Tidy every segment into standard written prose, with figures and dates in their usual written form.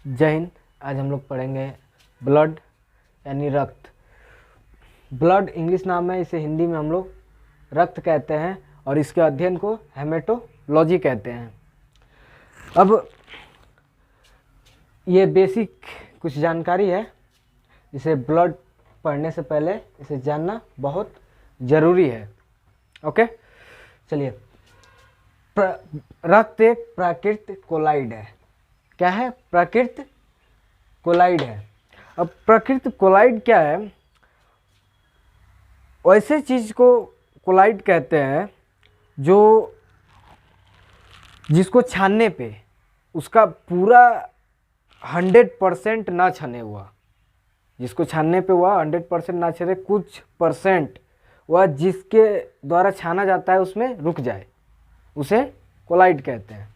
जय हिंद। आज हम लोग पढ़ेंगे ब्लड यानी रक्त। ब्लड इंग्लिश नाम है, इसे हिंदी में हम लोग रक्त कहते हैं और इसके अध्ययन को हेमेटोलॉजी कहते हैं। अब ये बेसिक कुछ जानकारी है, इसे ब्लड पढ़ने से पहले इसे जानना बहुत ज़रूरी है। ओके, चलिए। रक्त एक प्राकृतिक कोलाइड है। क्या है? प्राकृतिक कोलाइड है। अब प्राकृतिक कोलाइड क्या है? वैसे चीज़ को कोलाइड कहते हैं जो जिसको छानने पे उसका पूरा 100% ना छने हुआ, जिसको छानने पे हुआ 100% ना छने, कुछ परसेंट वह जिसके द्वारा छाना जाता है उसमें रुक जाए, उसे कोलाइड कहते हैं।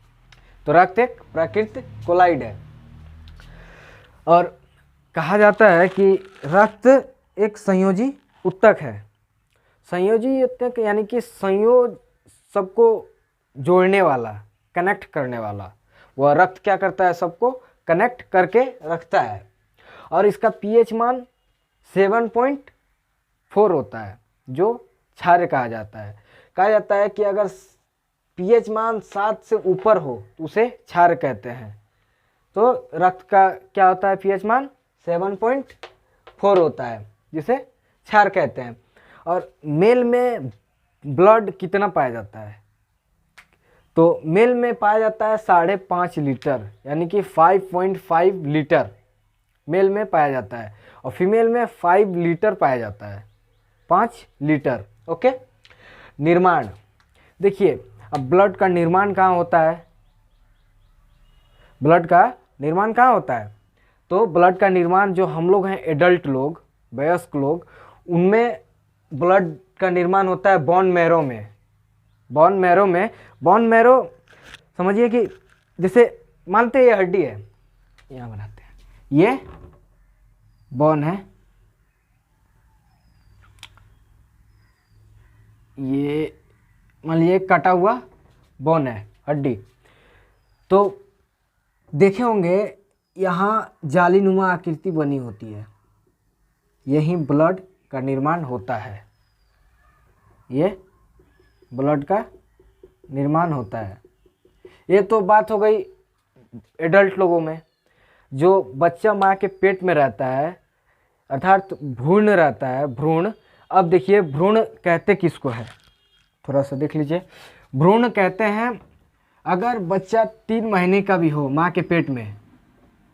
तो रक्त एक प्राकृतिक कोलाइड है और कहा जाता है कि रक्त एक संयोजी ऊतक है। संयोजी ऊतक यानी कि संयोग, सबको जोड़ने वाला, कनेक्ट करने वाला। वह रक्त क्या करता है? सबको कनेक्ट करके रखता है और इसका पीएच मान 7.4 होता है, जो क्षार कहा जाता है। कहा जाता है कि अगर पीएच मान 7 से ऊपर हो तो उसे क्षार कहते हैं। तो रक्त का क्या होता है? पीएच मान 7.4 होता है, जिसे क्षार कहते हैं। और मेल में ब्लड कितना पाया जाता है? तो मेल में पाया जाता है 5.5 लीटर, यानी कि 5.5 लीटर मेल में पाया जाता है और फीमेल में 5 लीटर पाया जाता है, 5 लीटर। ओके। निर्माण देखिए, अब ब्लड का निर्माण कहाँ होता है? ब्लड का निर्माण कहाँ होता है? तो ब्लड का निर्माण जो हम लोग हैं, एडल्ट लोग, वयस्क लोग, उनमें ब्लड का निर्माण होता है बोन मैरो में। बोन मैरो में, बोन मैरो समझिए कि जैसे मानते हैं ये हड्डी है, यहाँ बनाते हैं, ये बोन है, ये मान लीजिए कटा हुआ बोन है, हड्डी। तो देखे होंगे यहाँ जालीनुमा आकृति बनी होती है, यही ब्लड का निर्माण होता है। ये ब्लड का निर्माण होता है। ये तो बात हो गई एडल्ट लोगों में। जो बच्चा माँ के पेट में रहता है, अर्थात भ्रूण रहता है, भ्रूण। अब देखिए, भ्रूण कहते किसको है? थोड़ा सा देख लीजिए। भ्रूण कहते हैं अगर बच्चा 3 महीने का भी हो माँ के पेट में,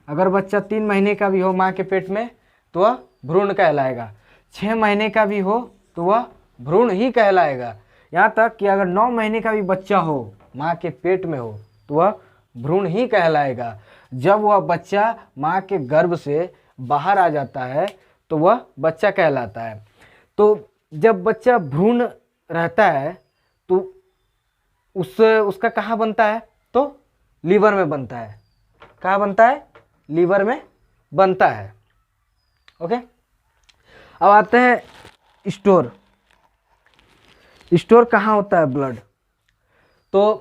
अगर बच्चा 3 महीने का भी हो माँ के पेट में तो वह भ्रूण कहलाएगा। 6 महीने का भी हो तो वह भ्रूण ही कहलाएगा। यहाँ तक कि अगर 9 महीने का भी बच्चा हो माँ के पेट में हो तो वह भ्रूण ही कहलाएगा। जब वह बच्चा माँ के गर्भ से बाहर आ जाता है तो वह बच्चा कहलाता है। तो जब बच्चा भ्रूण रहता है तो उसका कहाँ बनता है? तो लीवर में बनता है। कहाँ बनता है? लीवर में बनता है। ओके। अब आते हैं स्टोर। स्टोर कहाँ होता है ब्लड? तो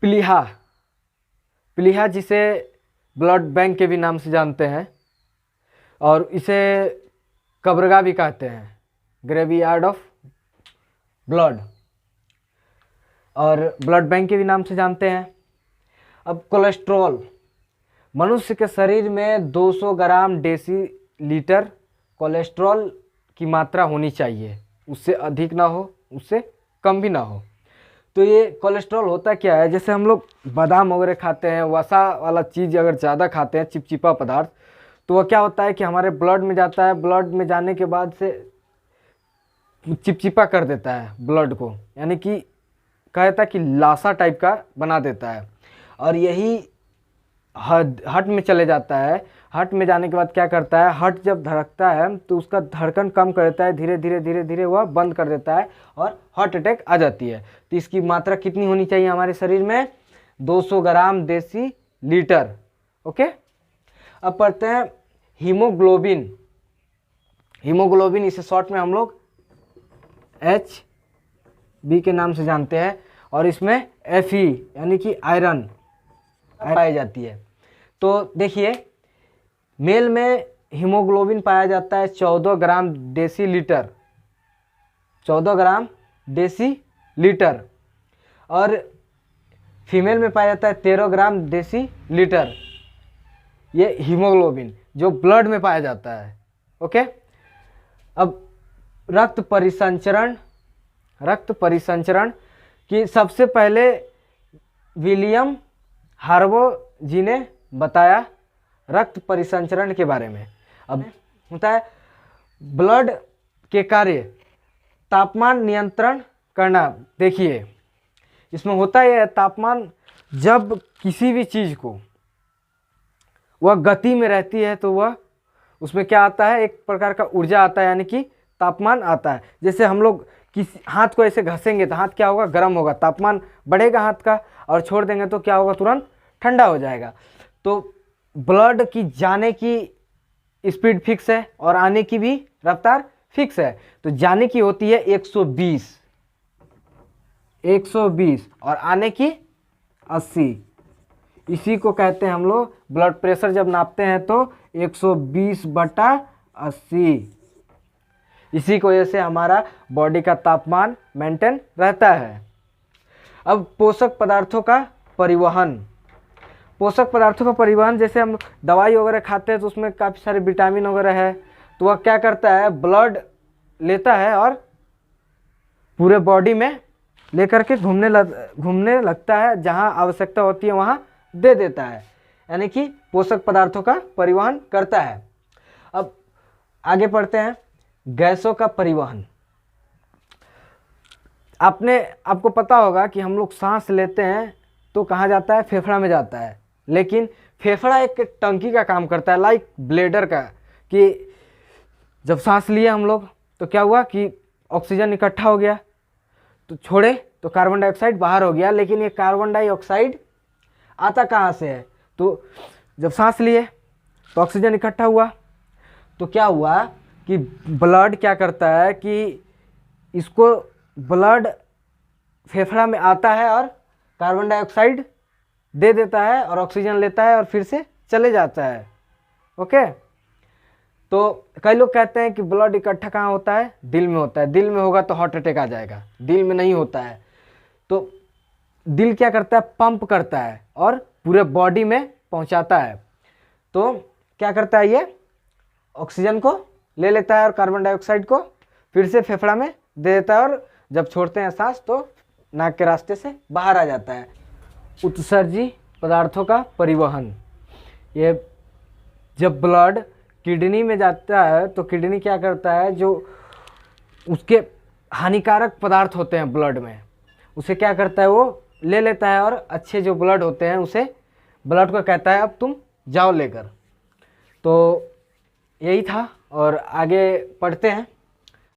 प्लीहा, प्लीहा जिसे ब्लड बैंक के भी नाम से जानते हैं और इसे कब्रगाह भी कहते हैं, ग्रेवयार्ड ऑफ ब्लड, और ब्लड बैंक के भी नाम से जानते हैं। अब कोलेस्ट्रॉल, मनुष्य के शरीर में 200 ग्राम डेसीलीटर कोलेस्ट्रॉल की मात्रा होनी चाहिए, उससे अधिक ना हो, उससे कम भी ना हो। तो ये कोलेस्ट्रॉल होता क्या है? जैसे हम लोग बादाम वगैरह खाते हैं, वसा वाला चीज़ अगर ज़्यादा खाते हैं, चिपचिपा पदार्थ, तो वह क्या होता है कि हमारे ब्लड में जाता है। ब्लड में जाने के बाद से चिपचिपा कर देता है ब्लड को, यानी कि कहता है कि लासा टाइप का बना देता है। और यही हार्ट में चले जाता है। हार्ट में जाने के बाद क्या करता है? हार्ट जब धड़कता है तो उसका धड़कन कम कर देता है, धीरे धीरे धीरे धीरे वह बंद कर देता है और हार्ट अटैक आ जाती है। तो इसकी मात्रा कितनी होनी चाहिए हमारे शरीर में? 200 ग्राम डेसीलीटर। ओके। अब पढ़ते हैं हीमोग्लोबिन। हीमोग्लोबिन इसे शॉर्ट में हम लोग HB के नाम से जानते हैं और इसमें Fe यानी कि आयरन पाई जाती है। तो देखिए मेल में हीमोग्लोबिन पाया जाता है 14 ग्राम डेसीलीटर, 14 ग्राम डेसीलीटर, और फीमेल में पाया जाता है 13 ग्राम डेसीलीटर। ये हीमोग्लोबिन जो ब्लड में पाया जाता है। ओके, अब रक्त परिसंचरण की सबसे पहले विलियम हार्वो जी ने बताया रक्त परिसंचरण के बारे में। अब होता है ब्लड के कार्य तापमान नियंत्रण करना। देखिए इसमें होता है तापमान, जब किसी भी चीज़ को वह गति में रहती है तो वह उसमें क्या आता है, एक प्रकार का ऊर्जा आता है, यानी कि तापमान आता है। जैसे हम लोग किसी हाथ को ऐसे घसेंगे तो हाथ क्या होगा, गर्म होगा, तापमान बढ़ेगा हाथ का, और छोड़ देंगे तो क्या होगा, तुरंत ठंडा हो जाएगा। तो ब्लड की जाने की स्पीड फिक्स है और आने की भी रफ्तार फिक्स है। तो जाने की होती है 120 और आने की 80। इसी को कहते हैं हम लोग ब्लड प्रेशर जब नापते हैं तो 120/80। इसी की वजह से हमारा बॉडी का तापमान मेंटेन रहता है। अब पोषक पदार्थों का परिवहन। पोषक पदार्थों का परिवहन, जैसे हम दवाई वगैरह खाते हैं तो उसमें काफ़ी सारे विटामिन वगैरह है, तो वह क्या करता है, ब्लड लेता है और पूरे बॉडी में लेकर के घूमने लगता है, जहाँ आवश्यकता होती है वहाँ दे देता है, यानी कि पोषक पदार्थों का परिवहन करता है। अब आगे पढ़ते हैं, गैसों का परिवहन। आपको पता होगा कि हम लोग सांस लेते हैं तो कहाँ जाता है, फेफड़ा में जाता है। लेकिन फेफड़ा एक टंकी का काम करता है, लाइक ब्लेडर का, कि जब सांस लिए हम लोग तो क्या हुआ कि ऑक्सीजन इकट्ठा हो गया, तो छोड़े तो कार्बन डाइऑक्साइड बाहर हो गया। लेकिन ये कार्बन डाइऑक्साइड आता कहाँ से है, तो जब सांस लिए तो ऑक्सीजन इकट्ठा हुआ, तो क्या हुआ कि ब्लड क्या करता है कि इसको ब्लड फेफड़ा में आता है और कार्बन डाइऑक्साइड दे देता है और ऑक्सीजन लेता है और फिर से चले जाता है। ओके, तो कई लोग कहते हैं कि ब्लड इकट्ठा कहाँ होता है, दिल में होता है। दिल में होगा तो हार्ट अटैक आ जाएगा, दिल में नहीं होता है। तो दिल क्या करता है, पंप करता है और पूरे बॉडी में पहुंचाता है। तो क्या करता है, ये ऑक्सीजन को ले लेता है और कार्बन डाइऑक्साइड को फिर से फेफड़ा में दे देता है, और जब छोड़ते हैं सांस तो नाक के रास्ते से बाहर आ जाता है। उत्सर्जी पदार्थों का परिवहन। ये जब ब्लड किडनी में जाता है तो किडनी क्या करता है, जो उसके हानिकारक पदार्थ होते हैं ब्लड में, उसे क्या करता है, वो ले लेता है, और अच्छे जो ब्लड होते हैं उसे ब्लड को कहता है अब तुम जाओ लेकर। तो यही था, और आगे पढ़ते हैं।